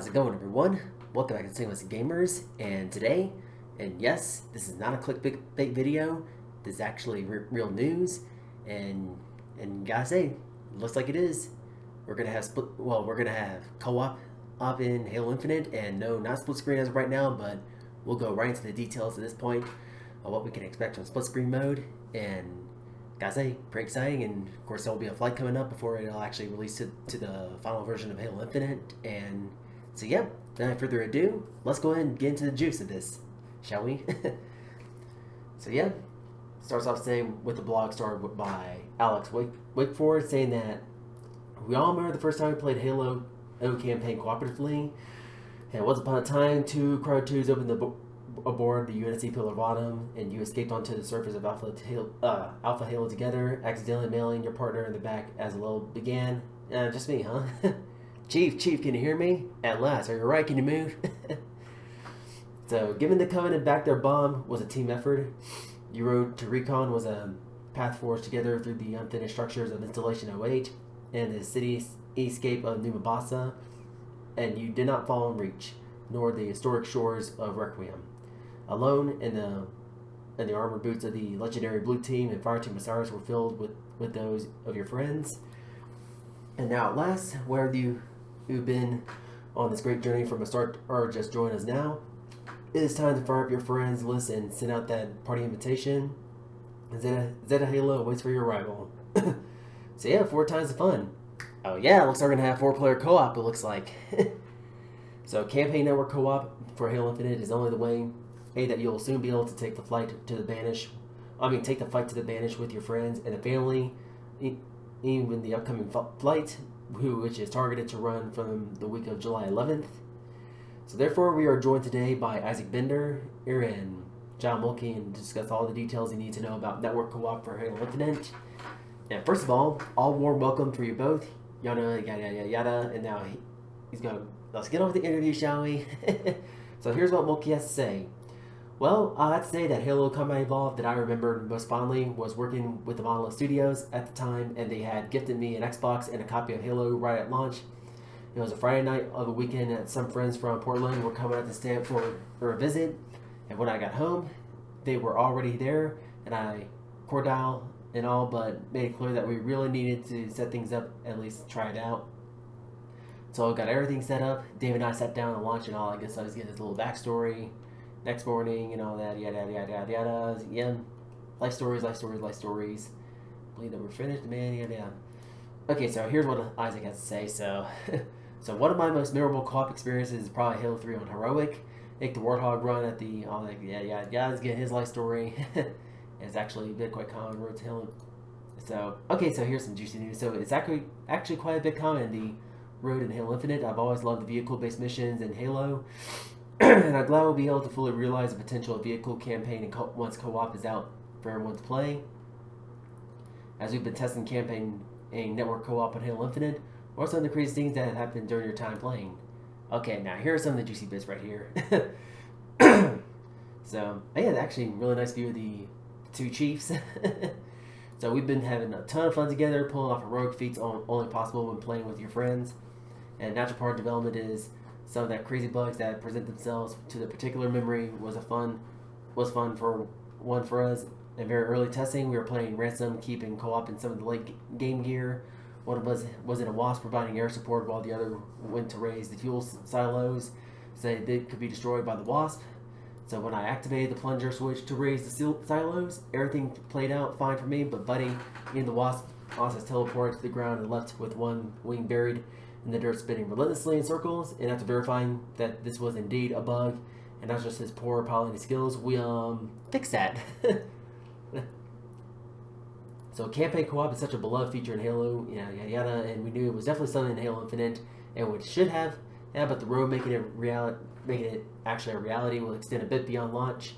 How's it going, everyone? Welcome back to Singless Gamers, and today, and yes, this is not a clickbait video. This is actually real news, and gotta say, looks like it is. We're gonna have we're gonna have co-op in Halo Infinite, and no, not split screen as of right now, but we'll go right into the details at this point of what we can expect from split screen mode. And gotta say, pretty exciting, and of course there'll be a flight coming up before it'll actually release to the final version of Halo Infinite. And so yeah, without further ado, let's go ahead and get into the juice of this, shall we? So yeah, starts off saying with the blog started by Alex Wakeford saying that we all remember the first time we played Halo O campaign cooperatively, and once upon a time, two Cryo 2s opened aboard the UNSC Pillar Bottom, and you escaped onto the surface of Alpha Halo together, accidentally mailing your partner in the back as the level began. Just me, huh? Chief, can you hear me? At last, are you right? Can you move? So, given the Covenant backed their bomb was a team effort, your road to recon was a path forged together through the unfinished structures of Installation 08 and the cityscape of New Mombasa, and you did not fall in reach, nor the historic shores of Requiem. Alone in the armored boots of the legendary Blue Team and Fireteam Osiris were filled with those of your friends. And now at last, where have you've been on this great journey from a start or just join us now, it is time to fire up your friends list and send out that party invitation. Zeta Halo waits for your arrival. So yeah, 4 times the fun. Oh yeah, looks like we're gonna have 4-player co-op, it looks like. So campaign network co-op for Halo Infinite is only the way that you'll soon be able to take the fight to the Banish with your friends and the family, even the upcoming flight, which is targeted to run from the week of July 11th. So therefore, we are joined today by Isaac Bender, and John Mulkey, and discuss all the details you need to know about network co-op for Halo Infinite. And first of all warm welcome for you both, yada yada yada. And now let's get on with the interview, shall we? So here's what Mulkey has to say. Well, I have to say that Halo Combat Evolved that I remember most fondly was working with the Monolith Studios at the time, and they had gifted me an Xbox and a copy of Halo right at launch. It was a Friday night of a weekend, and some friends from Portland were coming out to stand for a visit, and when I got home, they were already there, and I cordial and all, but made it clear that we really needed to set things up, at least try it out. So I got everything set up. Dave and I sat down and launched and all. I guess I was getting his little backstory. Next morning and all that, yada yada yada yada. Yeah, life stories. Believe that we're finished, man. Yada yada. Okay, so here's what Isaac has to say. So, one of my most memorable co-op experiences is probably Halo 3 on Heroic. Nick the Warthog run at the all that yada yada yada. Getting his life story. It's actually been quite common road to Halo. So okay, so here's some juicy news. So it's actually quite a bit common in the road in Halo Infinite. I've always loved the vehicle-based missions in Halo. And I'm glad we'll be able to fully realize the potential of vehicle campaign and once co-op is out for everyone to play. As we've been testing campaign and network co-op on Halo Infinite, what are some of the crazy things that have happened during your time playing? Okay, now here are some of the juicy bits right here. So, I had actually a really nice view of the 2 chiefs. So we've been having a ton of fun together, pulling off heroic feats only possible when playing with your friends. And natural part of development is some of that crazy bugs that present themselves to the particular memory was fun for us. In very early testing, we were playing ransom, keep, and co-op in some of the late game gear. One of us was in a WASP providing air support while the other went to raise the fuel silos so they could be destroyed by the WASP. So when I activated the plunger switch to raise the silos, everything played out fine for me, but Buddy in the WASP also teleported to the ground and left with one wing buried in the dirt, spinning relentlessly in circles. And after verifying that this was indeed a bug and not just his poor piloting skills, we fixed that. So campaign co-op is such a beloved feature in Halo, yada yada, and we knew it was definitely something in Halo Infinite, and we should have. Yeah, but the road making it actually a reality will extend a bit beyond launch.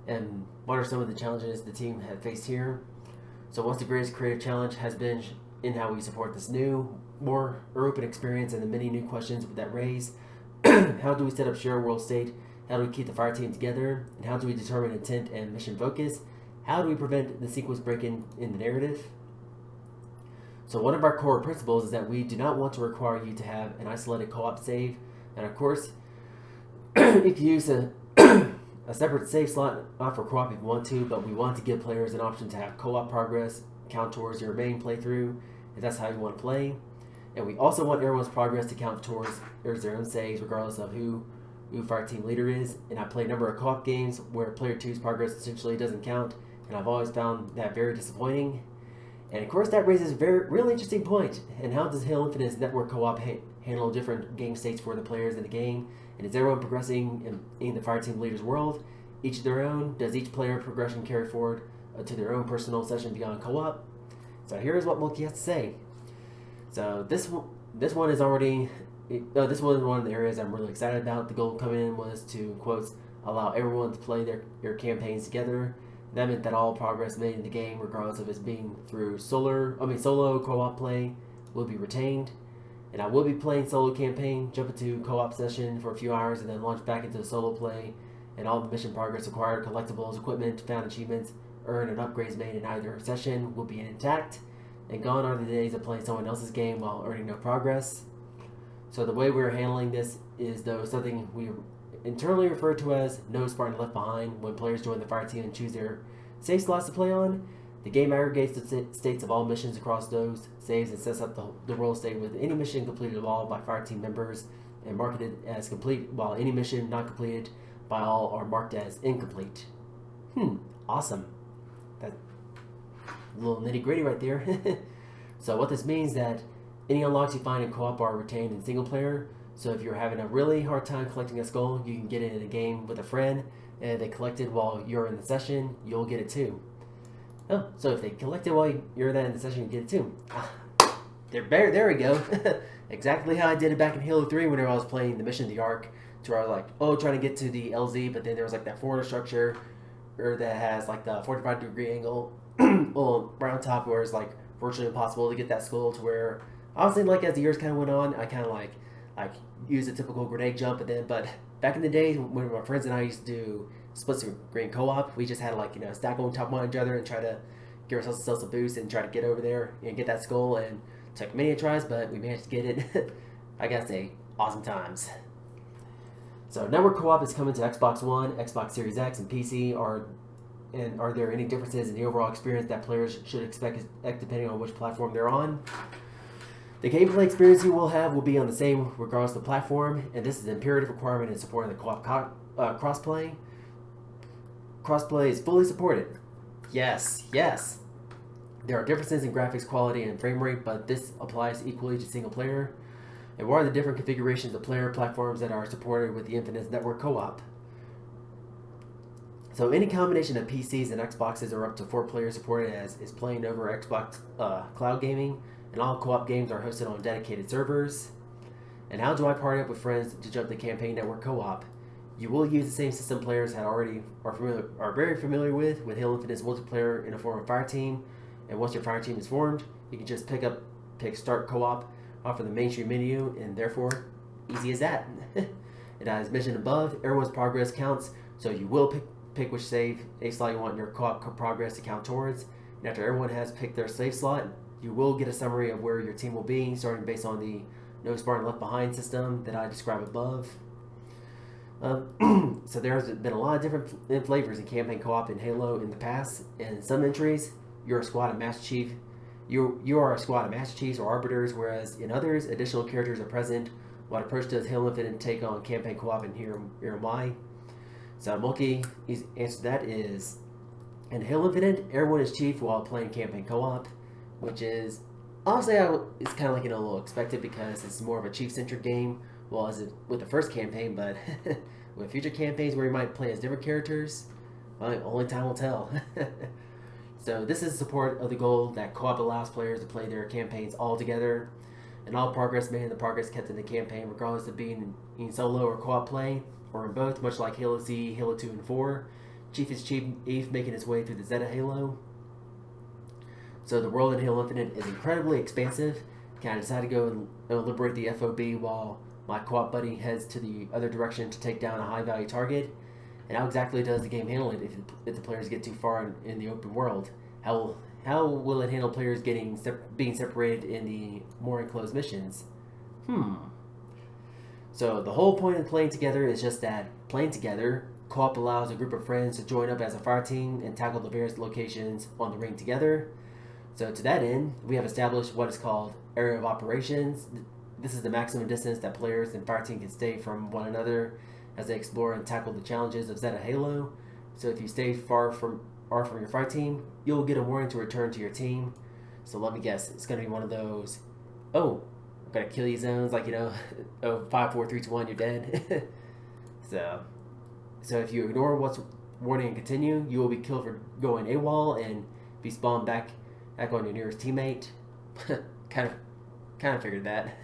And what are some of the challenges the team have faced here? So what's the greatest creative challenge has been in how we support this new, more open experience and the many new questions that raise? How do we set up shared world state? How do we keep the fire team together? And how do we determine intent and mission focus? How do we prevent the sequence break-in in the narrative? So one of our core principles is that we do not want to require you to have an isolated co-op save, And of course, you can use a separate save slot, not for co-op if you want to, but we want to give players an option to have co-op progress count towards your main playthrough, if that's how you want to play. And we also want everyone's progress to count towards their own saves, regardless of who Fire Team Leader is. And I play a number of co-op games where Player 2's progress essentially doesn't count, and I've always found that very disappointing. And of course, that raises a really interesting point. And how does Halo Infinite's network co-op handle different game states for the players in the game? And is everyone progressing in the Fire Team Leader's world, each their own? Does each player progression carry forward to their own personal session beyond co-op? So here's what Mulkey has to say. So this one is already, this one is one of the areas I'm really excited about. The goal coming in was to, quotes, allow everyone to play their campaigns together. That meant that all progress made in the game, regardless of it being through solo co-op play, will be retained. And I will be playing solo campaign, jump into co-op session for a few hours, and then launch back into solo play. And all the mission progress acquired, collectibles, equipment, found achievements, earned, and upgrades made in either session will be intact. And gone are the days of playing someone else's game while earning no progress. So the way we're handling this is, though, something we internally refer to as no Spartan left behind. When players join the fire team and choose their save slots to play on, the game aggregates the states of all missions across those saves and sets up the world state with any mission completed of all by fire team members and marked as complete, while any mission not completed by all are marked as incomplete. Awesome. That little nitty gritty right there. So what this means that any unlocks you find in co-op are retained in single player. So if you're having a really hard time collecting a skull, you can get it in a game with a friend, and they collect it while you're in the session, you'll get it too. Oh, so if they collect it while you're in the session, you get it too. There we go. Exactly how I did it back in Halo 3 whenever I was playing the mission, the Ark, to where I was like, trying to get to the LZ, but then there was like that forward structure that has like the 45-degree angle around top, where it's like virtually impossible to get that skull, to where honestly, like, as the years kind of went on, I kind of like use a typical grenade jump, but back in the days when my friends and I used to do split screen co-op, we just had stack on top of each other and try to give ourselves a boost and try to get over there and get that skull, and took many tries, but we managed to get it. I gotta say, awesome times. So network co-op is coming to Xbox One, Xbox Series X, and PC. Are there any differences in the overall experience that players should expect depending on which platform they're on? The gameplay experience you will have will be on the same regardless of the platform, and this is an imperative requirement in supporting the co-op crossplay. Crossplay is fully supported. Yes. There are differences in graphics quality and frame rate, but this applies equally to single player. And what are the different configurations of player platforms that are supported with the Infinite Network co-op? So any combination of PCs and Xboxes are up to 4 players supported as is playing over Xbox Cloud Gaming, and all co-op games are hosted on dedicated servers. And how do I party up with friends to jump the campaign network co-op? You will use the same system players are very familiar with Halo Infinite's multiplayer in the form of fire team. And once your fire team is formed, you can just pick start co-op off of the mainstream menu, and therefore, easy as that. And as mentioned above, everyone's progress counts, so you will pick which save slot you want your co-op progress to count towards. And after everyone has picked their save slot, you will get a summary of where your team will be, starting based on the no Spartan left behind system that I described above. So there's been a lot of different flavors in campaign co-op in Halo in the past. And in some entries, you're a squad of Master Chief. You are a squad of Master Chiefs or Arbiters, whereas in others, additional characters are present. What approach does Halo Infinite take on campaign co-op, and here and why? So Mulkey's answer to that is, in Halo Infinite, everyone is Chief while playing campaign co-op, which is honestly it's kind of like a little expected because it's more of a Chief-centric game. Well, as it with the first campaign, but with future campaigns where you might play as different characters, well, only time will tell. So this is support of the goal that co-op allows players to play their campaigns all together, and all progress made and the progress kept in the campaign, regardless of being in solo or co-op play, or in both, much like Halo C, Halo 2, and 4. Chief is Chief making his way through the Zeta Halo. So the world in Halo Infinite is incredibly expansive. I decided to go and liberate the FOB while my co-op buddy heads to the other direction to take down a high-value target. And how exactly does the game handle it if the players get too far in the open world? How will it handle players being separated in the more enclosed missions? So the whole point of playing together is just that playing together. Co-op allows a group of friends to join up as a fire team and tackle the various locations on the ring together. So to that end, we have established what is called area of operations. This is the maximum distance that players and fire team can stay from one another as they explore and tackle the challenges of Zeta Halo. So if you stay far from your fire team, you'll get a warning to return to your team. So let me guess, it's going to be one of those, oh, I'm going to kill you zones, like, oh, 5, 4, 3, 2, 1, you're dead. So if you ignore what's warning and continue, you will be killed for going AWOL and be spawned back on your nearest teammate. kind of figured that.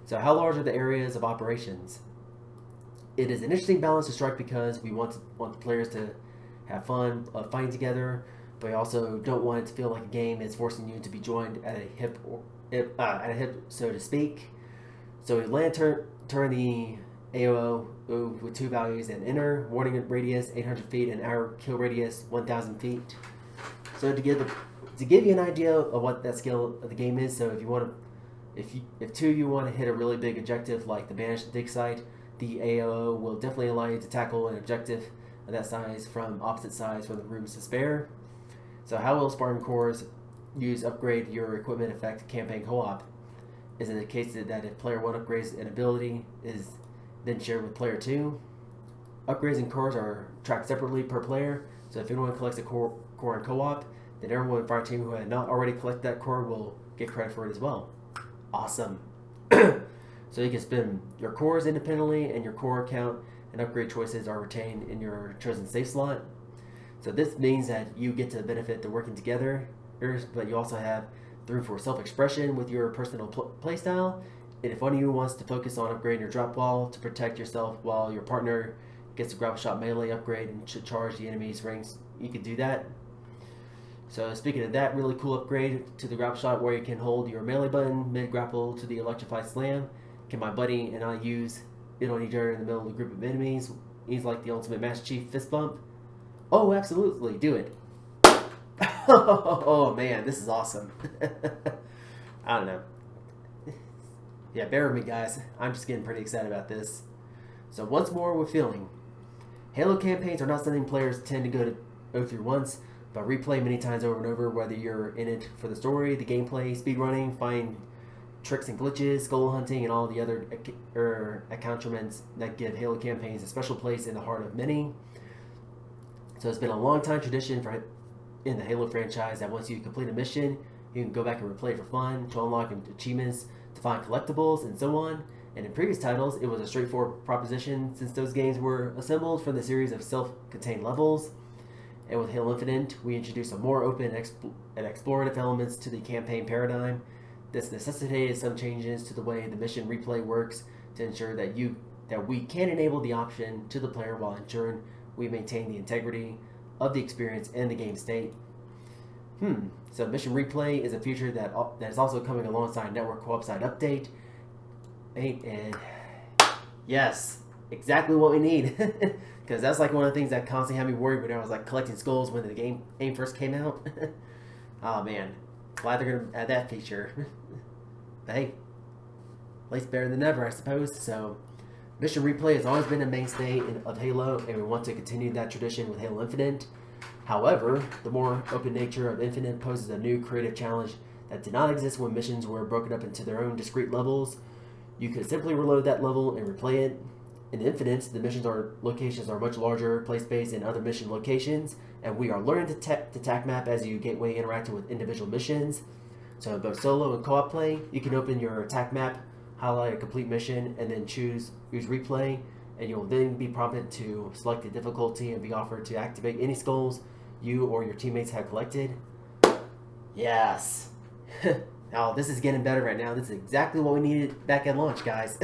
So how large are the areas of operations? It is an interesting balance to strike because we want the players to have fun fighting together, but we also don't want it to feel like a game is forcing you to be joined at a hip, so to speak. So we land turn the AOO with 2 values and enter warning radius 800 feet and our kill radius 1,000 feet. So to give you an idea of what that scale of the game is, so if two of you want to hit a really big objective like the banished dig site, the AOO will definitely allow you to tackle an objective of that size from opposite sides from the rooms to spare. So how will Spartan cores use upgrade your equipment effect campaign co-op? Is it the case that if player 1 upgrades an ability is then shared with player 2? Upgrades and cores are tracked separately per player, so if anyone collects a core in co-op, then everyone in fire team who had not already collected that core will get credit for it as well. Awesome. So you can spend your cores independently, and your core account and upgrade choices are retained in your chosen save slot. So this means that you get to benefit the working together, but you also have the room for self-expression with your personal playstyle. And if one of you wants to focus on upgrading your drop wall to protect yourself while your partner gets a grapple shot melee upgrade and should charge the enemy's rings, you can do that. So speaking of that really cool upgrade to the grapple shot where you can hold your melee button mid-grapple to the electrified slam, can my buddy and I use it on each other in the middle of a group of enemies? He's like the ultimate Master Chief fist bump. Oh, absolutely, do it. Oh man, this is awesome. I don't know. Yeah, bear with me guys. I'm just getting pretty excited about this. So once more with feeling. Halo campaigns are not something players tend to go through once, but replay many times over and over, whether you're in it for the story, the gameplay, speedrunning, find tricks and glitches, skull hunting, and all the other accoutrements that give Halo campaigns a special place in the heart of many. So it's been a long time tradition in the Halo franchise that once you complete a mission, you can go back and replay it for fun, to unlock achievements, to find collectibles, and so on. And in previous titles, it was a straightforward proposition since those games were assembled from the series of self-contained levels. And with Halo Infinite, we introduced a more open and explorative elements to the campaign paradigm. This necessitated some changes to the way the mission replay works to ensure that we can enable the option to the player while ensuring we maintain the integrity of the experience and the game state. So mission replay is a feature that is also coming alongside network co-op side update. And yes, exactly what we need. Because that's like one of the things that constantly had me worried when I was like collecting skulls when the game first came out. Oh man, glad they're going to add that feature. But hey, at least better than never, I suppose. So mission replay has always been a mainstay of Halo, and we want to continue that tradition with Halo Infinite. However, the more open nature of Infinite poses a new creative challenge that did not exist when missions were broken up into their own discrete levels. You could simply reload that level and replay it. In Infinite, the locations are much larger, place-based in other mission locations, and we are learning the TAC map as you gateway interacting with individual missions. So in both solo and co-op play, you can open your TAC map, highlight a complete mission, and then use replay, and you'll then be prompted to select the difficulty and be offered to activate any skulls you or your teammates have collected. Yes. Now this is getting better right now. This is exactly what we needed back at launch, guys.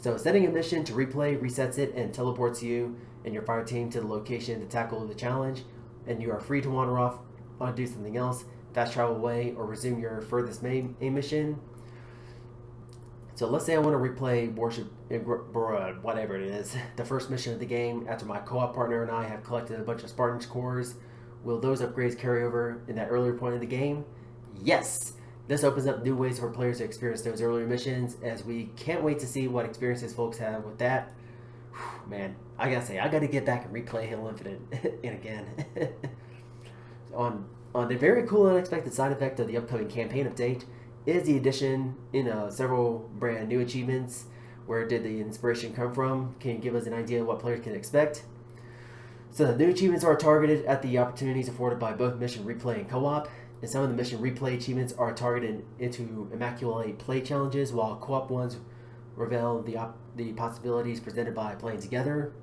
So setting a mission to replay resets it and teleports you and your fire team to the location to tackle the challenge, and you are free to wander off or do something else, fast travel away, or resume your furthest main mission. So let's say I want to replay Warship, whatever it is, the first mission of the game after my co-op partner and I have collected a bunch of Spartan cores. Will those upgrades carry over in that earlier point of the game? Yes! This opens up new ways for players to experience those earlier missions, as we can't wait to see what experiences folks have with that. Whew, man, I gotta say, I gotta get back and replay Halo Infinite and again. On the very cool and unexpected side effect of the upcoming campaign update is the addition in several brand new achievements. Where did the inspiration come from? Can you give us an idea of what players can expect? So the new achievements are targeted at the opportunities afforded by both mission replay and co-op, and some of the mission replay achievements are targeted into immaculate play challenges, while co-op ones reveal the possibilities presented by playing together.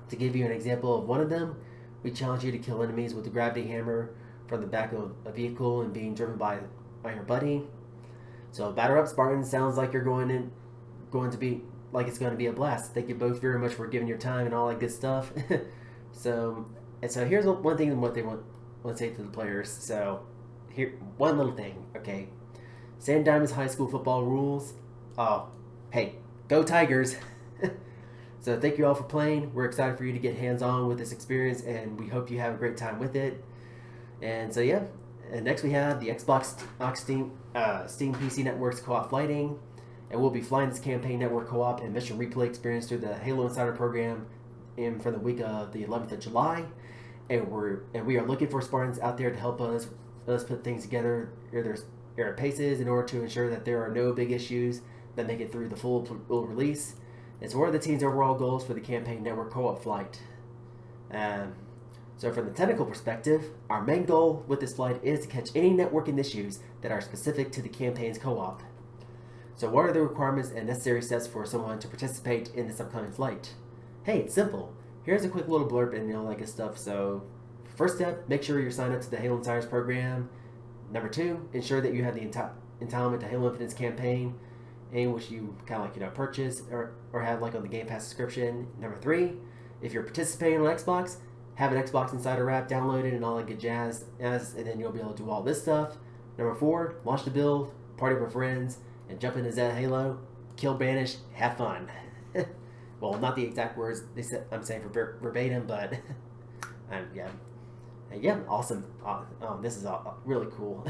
To give you an example of one of them, we challenge you to kill enemies with the gravity hammer from the back of a vehicle and being driven by your buddy. So batter up, Spartan. Sounds like you're going to be like it's going to be a blast. Thank you both very much for giving your time and all that good stuff. so here's one thing what they want to say to the players. So here, one little thing, okay. San Dimas High School football rules. Oh, hey, go Tigers! So thank you all for playing. We're excited for you to get hands-on with this experience, and we hope you have a great time with it. And so yeah, and next we have the Xbox Steam PC Network's co-op flighting. And we'll be flying this campaign network co-op and mission replay experience through the Halo Insider program for the week of the 11th of July. And we are looking for Spartans out there to help us put things together at our paces in order to ensure that there are no big issues that make it through the full release. And so what are the team's overall goals for the campaign network co-op flight? So from the technical perspective, our main goal with this flight is to catch any networking issues that are specific to the campaign's co-op. So what are the requirements and necessary steps for someone to participate in this upcoming flight? Hey, it's simple. Here's a quick little blurb and all that good stuff. So first step, make sure you're signed up to the Halo Insiders program. Number 2, ensure that you have the entitlement to Halo Infinite's campaign, in which you kind of purchase or have like on the Game Pass subscription. Number 3, if you're participating on Xbox, have an Xbox Insider app downloaded and all that good jazz, and then you'll be able to do all this stuff. Number 4, launch the build, party with friends, and jump into Zed Halo, kill, banish, have fun. Well, not the exact words I'm saying for verbatim, but yeah, awesome. This is really cool.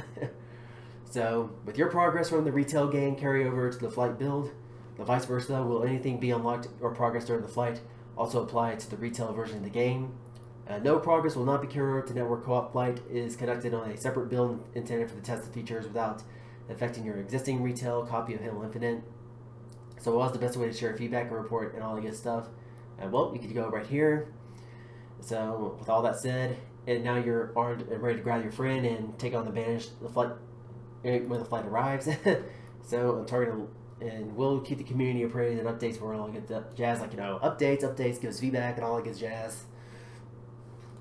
So, with your progress from the retail game carry over to the flight build, the vice versa, will anything be unlocked or progress during the flight also apply to the retail version of the game? No progress will not be carried over to network co-op flight is conducted on a separate build intended for the tested features without affecting your existing retail copy of Halo Infinite. So what was the best way to share feedback and report and all that good stuff? Well, you could go right here. So with all that said, and now you're armed and ready to grab your friend and take on the flight when the flight arrives. So I'm targeting, and we'll keep the community appraised and updates for all that good jazz, like updates, give us feedback and all that good jazz.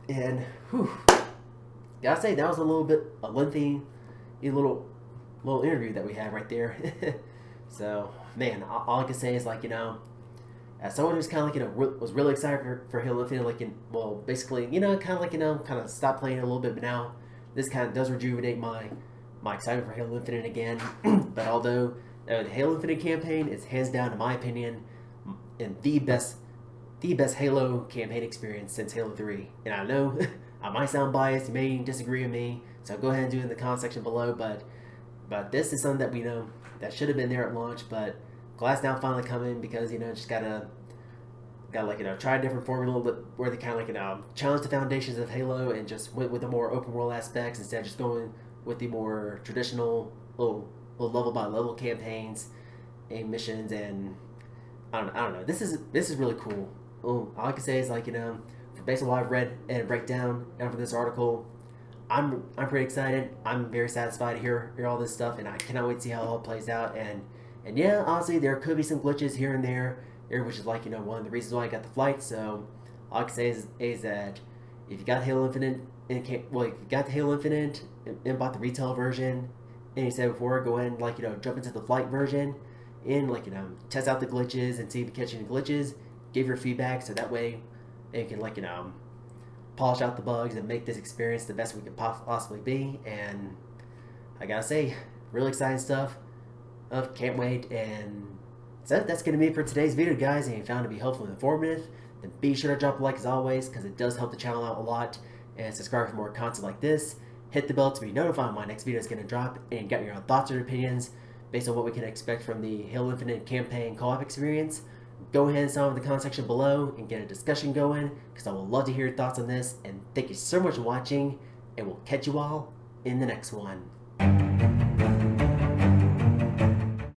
And gotta say that was a lengthy little interview that we had right there. So man, all I can say is as someone who's kind of was really excited for Halo Infinite, basically kind of stopped playing it a little bit, but now this kind of does rejuvenate my excitement for Halo Infinite again. But although the Halo Infinite campaign is hands down, in my opinion, and the best Halo campaign experience since Halo 3. And I know I might sound biased, you may disagree with me, so go ahead and do it in the comment section below, but this is something that we know that should have been there at launch, but glad it's now finally coming, because just gotta try a different formula where they kind of challenge the foundations of Halo and just went with the more open world aspects instead of just going with the more traditional little level by level campaigns and missions. And I don't know. This is really cool. All I can say is based on what I've read and break down after this article, I'm pretty excited. I'm very satisfied to hear all this stuff, and I cannot wait to see how it all plays out. And yeah, honestly, there could be some glitches here and there, which is one of the reasons why I got the flight. So all I can say is that if you got Halo Infinite if you got the Halo Infinite and bought the retail version, and you said before, go ahead and jump into the flight version and test out the glitches and see if you catch any glitches. Give your feedback so that way you can polish out the bugs and make this experience the best we could possibly be. And I gotta say, really exciting stuff. Can't wait. And so that's gonna be it for today's video, guys. And you found it to be helpful and informative, then be sure to drop a like as always, because it does help the channel out a lot. And subscribe for more content like this. hit the bell to be notified when my next video is going to drop, and get your own thoughts and opinions based on what we can expect from the Halo Infinite campaign co-op experience. Go ahead and sign up in the comment section below and get a discussion going, because I would love to hear your thoughts on this. And thank you so much for watching, and we'll catch you all in the next one.